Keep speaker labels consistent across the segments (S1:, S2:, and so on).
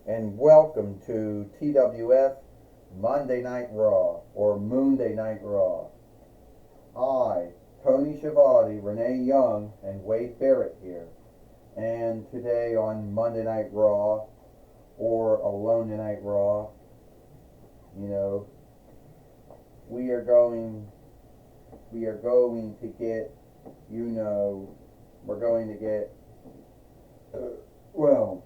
S1: and welcome to TWF Monday Night Raw or Moonday Night Raw. I, Tony Schiavone, Renee Young, and Wade Barrett here. And today on Monday Night Raw or Alone Tonight Raw, you know, we are going to get, we're going to get, well,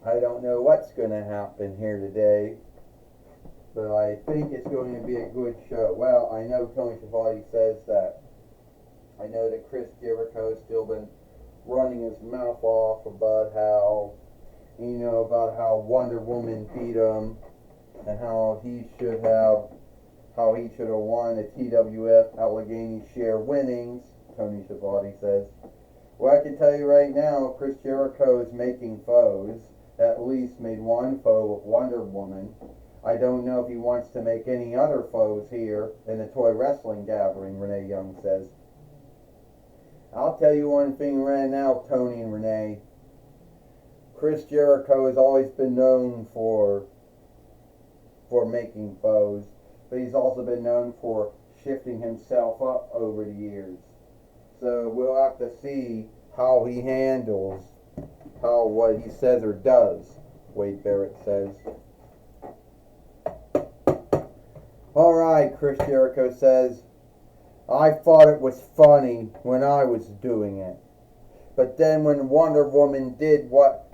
S1: I don't know what's going to happen here today, but I think it's going to be a good show. Well, I know Tony Schiavone says that. I know that Chris Jericho's still been running his mouth off about how Wonder Woman beat him and how he should have won the TWF Allegheny Share winnings, Tony Schiavone says. Well, I can tell you right now, Chris Jericho is making foes. At least made one foe with Wonder Woman. I don't know if he wants to make any other foes here in the toy wrestling gathering, Renee Young says. I'll tell you one thing right now, Tony and Renee. Chris Jericho has always been known for making foes, but he's also been known for shifting himself up over the years. So we'll have to see how he handles what he says or does, Wade Barrett says. Alright, Chris Jericho says, I thought it was funny when I was doing it. But then when Wonder Woman did what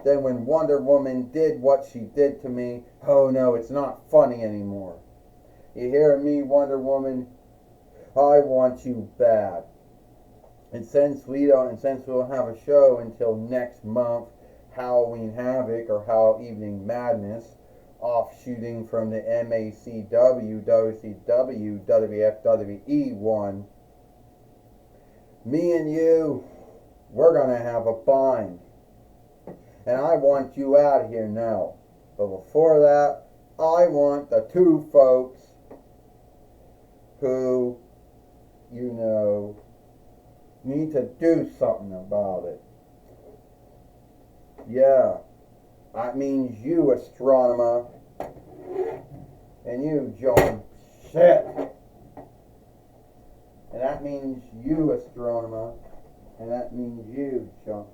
S1: she did to me, oh no, it's not funny anymore. You hear me, Wonder Woman? I want you bad. And since we'll have a show until next month, Halloween Havoc or Hell Evening Madness, offshooting from the MACW, WCW, WWF, WWE one, me and you, we're gonna have a bind. And I want you out of here now. But before that, I want the two folks who, need to do something about it. Yeah, that means you, Astronomer, and you, John. Shit. And that means you, Astronomer, and that means you, John.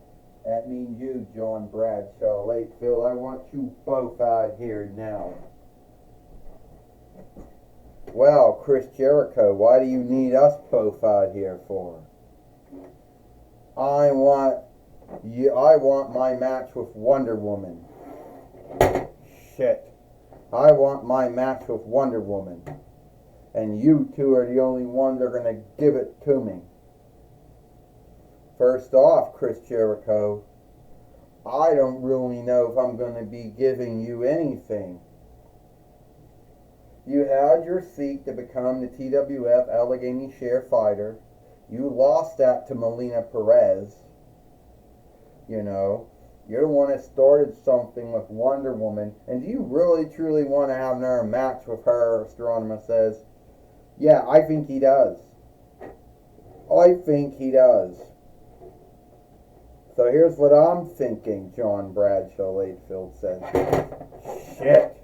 S1: That means you, John Bradshaw Lakefield. I want you both out here now. Well, Chris Jericho, why do you need us both out here for? I want my match with Wonder Woman. Shit. I want my match with Wonder Woman. And you two are the only ones that are going to give it to me. First off, Chris Jericho, I don't really know if I'm going to be giving you anything. You had your seat to become the TWF Allegheny Share fighter. You lost that to Melina Perez. You're the one that started something with Wonder Woman. And do you really, truly want to have another match with her, Astronomer says? Yeah, I think he does. I think he does. So here's what I'm thinking, John Bradshaw Lakefield says. Shit.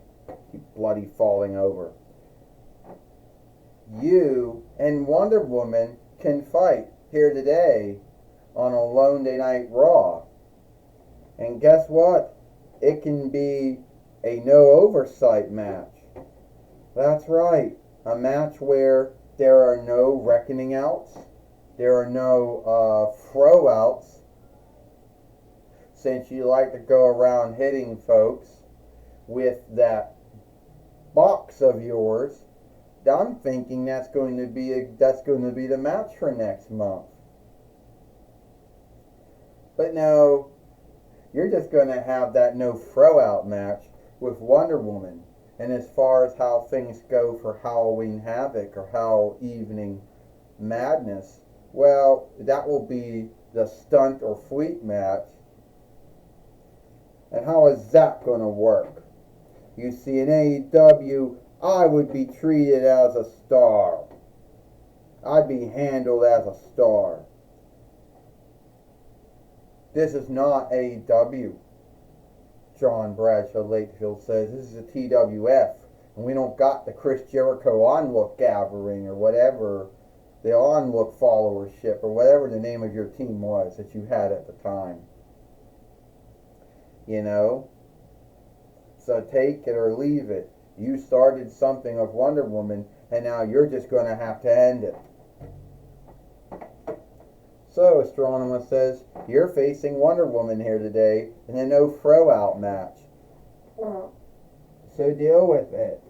S1: He's bloody falling over. You and Wonder Woman can fight here today on Alone Night Raw. And guess what? It can be a no oversight match. That's right. A match where there are no reckoning outs. There are no throw outs. Since you like to go around hitting folks with that box of yours, I'm thinking that's going to be the match for next month. But no, you're just going to have that no throw out match with Wonder Woman. And as far as how things go for Halloween Havoc or Hell Evening Madness, well, that will be the stunt or fleet match. And how is that going to work? You see, in AEW, I would be treated as a star. I'd be handled as a star. This is not AEW. John Bradshaw Lakefield says, this is a TWF, and we don't got the Chris Jericho onlook gathering or whatever, the onlook followership or whatever the name of your team was that you had at the time. You know? So take it or leave it. You started something of Wonder Woman, and now you're just going to have to end it. So, Astronomer says, you're facing Wonder Woman here today in a no throw out match. So deal with it.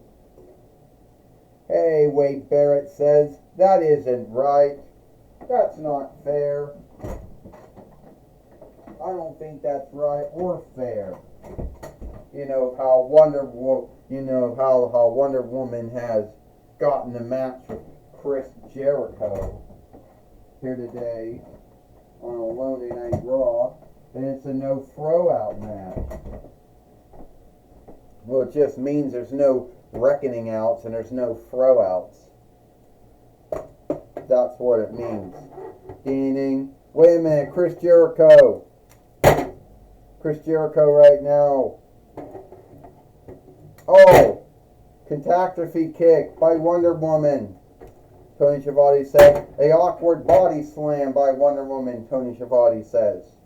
S1: Hey, Wade Barrett says, that isn't right. That's not fair. I don't think that's right or fair. You know how Wonder Woman has gotten a match with Chris Jericho here today on a Monday Night Raw, and it's a no throw out match. Well, it just means there's no reckoning outs and there's no throw outs. That's what it means. Ding ding. Wait a minute, Chris Jericho. Chris Jericho right now. Oh, catastrophe kick by Wonder Woman. Tony Schiavone said, a awkward body slam by Wonder Woman, Tony Schiavone says.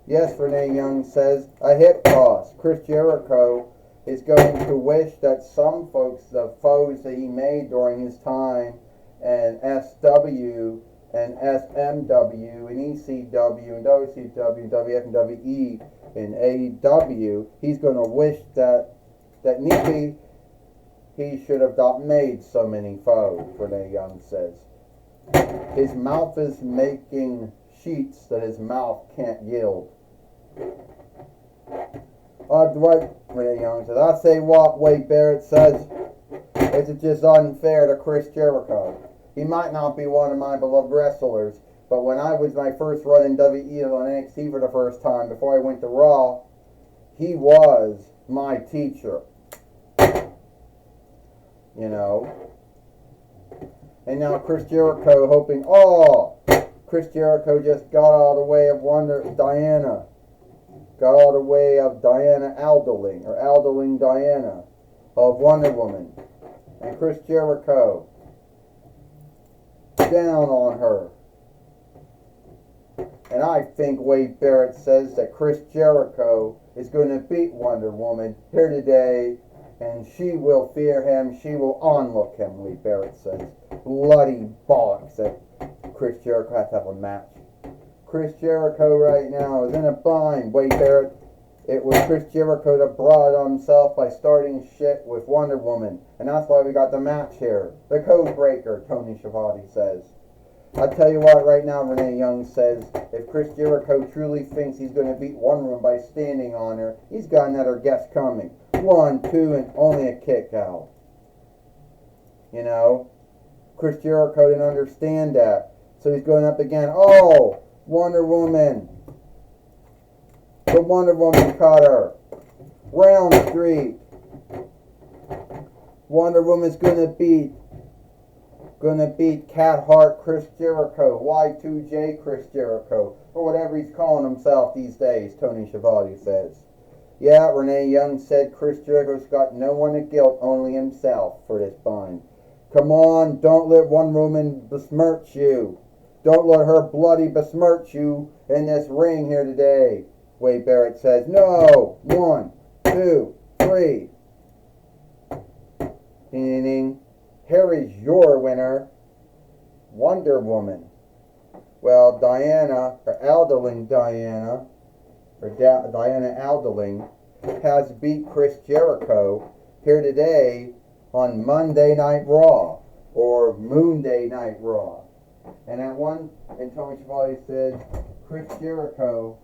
S1: Yes, Renee Young says, a hip toss. Chris Jericho is going to wish that some folks, the foes that he made during his time, and SW, and SMW, and ECW, and WCW, WF, and WE, and AEW, he's going to wish that maybe he should have not made so many foes, Renee Young says. His mouth is making sheets that his mouth can't yield. Right, Renee Young says, I say what Wade Barrett says, it's just unfair to Chris Jericho. He might not be one of my beloved wrestlers, but when I was my first run in WE on NXT for the first time, before I went to Raw, he was my teacher. You know. And now Chris Jericho hoping, Chris Jericho just got out of the way of Diana. Got out of the way of Diana Alderling, or Alderling Diana, of Wonder Woman. And Chris Jericho down on her. And I think Wade Barrett says that Chris Jericho is going to beat Wonder Woman here today, and she will fear him, she will onlook him, Wade Barrett says. Bloody bollocks that Chris Jericho has to have a match. Chris Jericho right now is in a bind, Wade Barrett. It was Chris Jericho that brought it on himself by starting shit with Wonder Woman. And that's why we got the match here. The code breaker, Tony Schiavone says. I tell you what, right now, Renee Young says, if Chris Jericho truly thinks he's going to beat Wonder Woman by standing on her, he's got another guest coming. 1, 2, and only a kick out. You know? Chris Jericho didn't understand that. So he's going up again. Oh, Wonder Woman. The Wonder Woman cutter. Round Street. Wonder Woman's gonna beat Cat Hart Chris Jericho, Y2J Chris Jericho, or whatever he's calling himself these days, Tony Schiavone says. Yeah, Renee Young said Chris Jericho's got no one to guilt, only himself for this bind. Come on, don't let Wonder Woman besmirch you. Don't let her bloody besmirch you in this ring here today. Wade Barrett says, no. 1, 2, 3. Ding, ding. Here is your winner, Wonder Woman. Well, Diana, or Alderling Diana, or Diana Alderling, has beat Chris Jericho here today on Monday Night Raw, or Moonday Night Raw. And Tony Schiavone said, Chris Jericho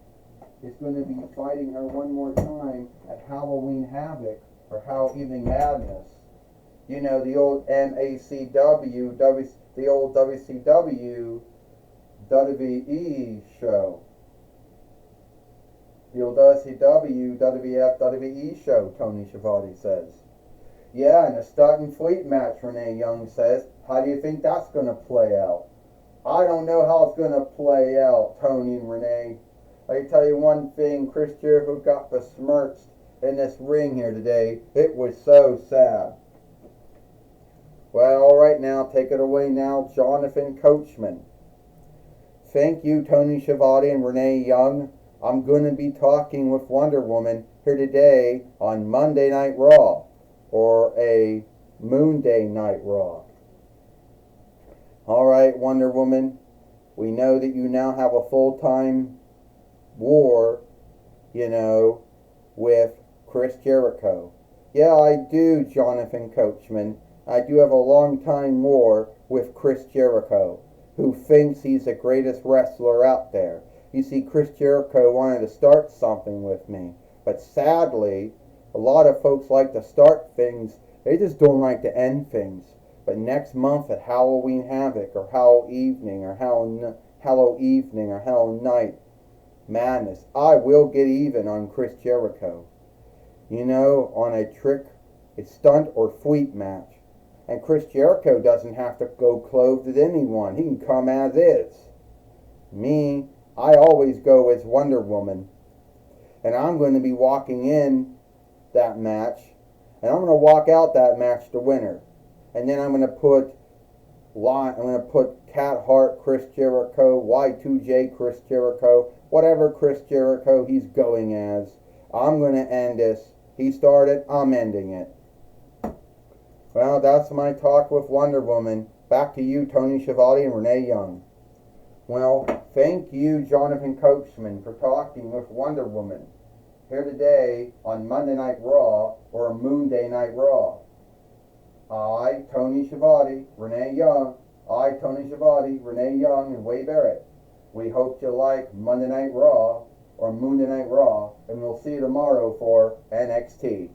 S1: is going to be fighting her one more time at Halloween Havoc, or Hell Evening Madness. You know, the old MACW, the old WCW, WWE show. The old WCW, WWF, WWE show, Tony Schiavone says. Yeah, and a Stutton Fleet match, Renee Young says. How do you think that's going to play out? I don't know how it's going to play out, Tony and Renee. I tell you one thing, Chris Jericho got besmirched in this ring here today. It was so sad. Well, all right now, take it away now, Jonathan Coachman. Thank you, Tony Schiavone and Renee Young. I'm going to be talking with Wonder Woman here today on Monday Night Raw, or a Moon Day Night Raw. All right, Wonder Woman, we know that you now have a full-time war, with Chris Jericho. Yeah, I do, Jonathan Coachman. I do have a long-time war with Chris Jericho, who thinks he's the greatest wrestler out there. You see, Chris Jericho wanted to start something with me, but sadly, a lot of folks like to start things, they just don't like to end things. But next month at Halloween Havoc, or Hallow Evening, or Hallow Night Madness, I will get even on Chris Jericho. On a trick, a stunt, or fleet match. And Chris Jericho doesn't have to go clothed as anyone. He can come as is. Me, I always go as Wonder Woman. And I'm going to be walking in that match. And I'm going to walk out that match the winner. And then I'm going to put Cat Hart Chris Jericho, Y2J Chris Jericho, whatever Chris Jericho he's going as. I'm going to end this. He started, I'm ending it. Well, that's my talk with Wonder Woman. Back to you, Tony Schiavone and Renee Young. Well, thank you, Jonathan Coachman, for talking with Wonder Woman here today on Monday Night Raw, or Moon Day Night Raw. I, Tony Schiavone, Renee Young, and Wade Barrett. We hope you like Monday Night Raw, or Moon Day Night Raw, and we'll see you tomorrow for NXT.